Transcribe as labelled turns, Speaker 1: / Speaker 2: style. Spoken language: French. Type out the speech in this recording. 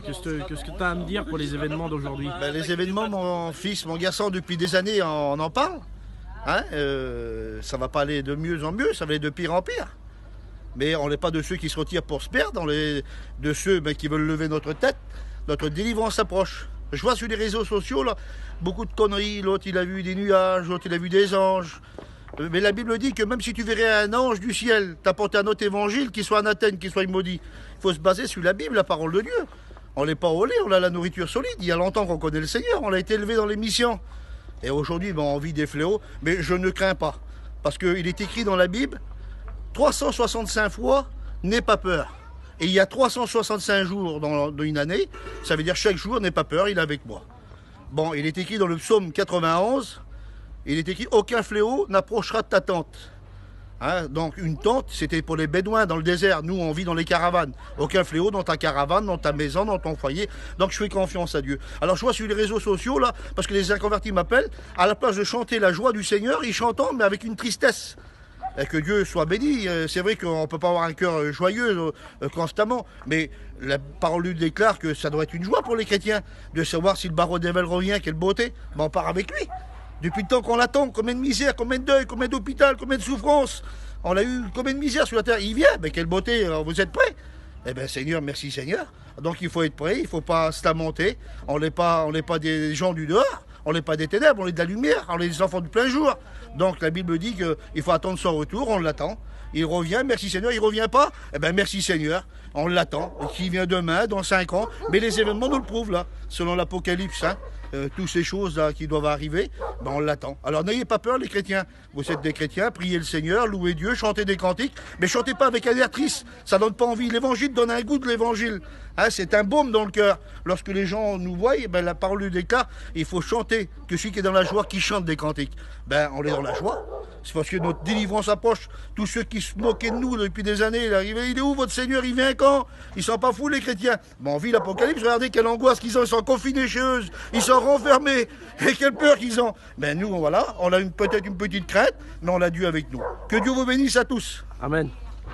Speaker 1: Qu'est-ce que tu as à me dire pour les événements d'aujourd'hui?
Speaker 2: Les événements, mon fils, mon garçon, depuis des années, on en parle. Hein, ça va pas aller de mieux en mieux, ça va aller de pire en pire. Mais on n'est pas de ceux qui se retirent pour se perdre, on est de ceux qui veulent lever notre tête. Notre délivrance approche. Je vois sur les réseaux sociaux là, beaucoup de conneries. L'autre il a vu des nuages, l'autre il a vu des anges. Mais la Bible dit que même si tu verrais un ange du ciel t'apporter un autre évangile, qu'il soit anathème, qu'il soit maudit, il faut se baser sur la Bible, la parole de Dieu. On n'est pas au lait, on a la nourriture solide. Il y a longtemps qu'on connaît le Seigneur, on a été élevé dans les missions. Et aujourd'hui, on vit des fléaux, mais je ne crains pas. Parce qu'il est écrit dans la Bible, 365 fois, n'aie pas peur. Et il y a 365 jours dans une année, ça veut dire chaque jour, n'aie pas peur, il est avec moi. Bon, il est écrit dans le psaume 91, il est écrit, aucun fléau n'approchera de ta tente. Hein, donc une tente, c'était pour les bédouins dans le désert. Nous, on vit dans les caravanes. Aucun fléau dans ta caravane, dans ta maison, dans ton foyer. Donc je fais confiance à Dieu. Alors je vois sur les réseaux sociaux, là, parce que les inconvertis m'appellent, à la place de chanter la joie du Seigneur, ils chantent, mais avec une tristesse. Et que Dieu soit béni. C'est vrai qu'on ne peut pas avoir un cœur joyeux constamment, mais la parole lui déclare que ça doit être une joie pour les chrétiens de savoir si le barreau d'Evel revient, quelle beauté. On part avec lui. Depuis le temps qu'on l'attend, combien de misère, combien de deuil, combien d'hôpital, combien de souffrance. On a eu combien de misère sur la terre. Il vient, mais quelle beauté, alors vous êtes prêts? Eh bien Seigneur, merci Seigneur. Donc il faut être prêt, il ne faut pas se lamenter. On n'est pas des gens du dehors. On n'est pas des ténèbres, on est de la lumière, on est des enfants du plein jour. Donc la Bible dit qu'il faut attendre son retour, on l'attend. Il revient, merci Seigneur, il ne revient pas, eh bien merci Seigneur, on l'attend. Qui vient demain, dans 5 ans, mais les événements nous le prouvent là, selon l'Apocalypse. Toutes ces choses là qui doivent arriver, on l'attend. Alors n'ayez pas peur les chrétiens, vous êtes des chrétiens, priez le Seigneur, louez Dieu, chantez des cantiques, mais chantez pas avec un air triste, ça donne pas envie. L'évangile donne un goût de l'évangile, c'est un baume dans le cœur. Lorsque les gens nous voient, la parole lui déclare, il faut chanter, que celui qui est dans la joie, qui chante des cantiques. On est dans la joie, c'est parce que notre délivrance approche. Tous ceux qui se moquaient de nous depuis des années, il est où votre Seigneur, il vient quand? Ils sont pas fous les chrétiens. On vit l'Apocalypse, regardez quelle angoisse qu'ils ont, ils sont confinés chez eux, ils sont renfermés, et quelle peur qu'ils ont. Nous, voilà, on a peut-être une petite crainte, mais on a Dieu avec nous. Que Dieu vous bénisse à tous.
Speaker 1: Amen.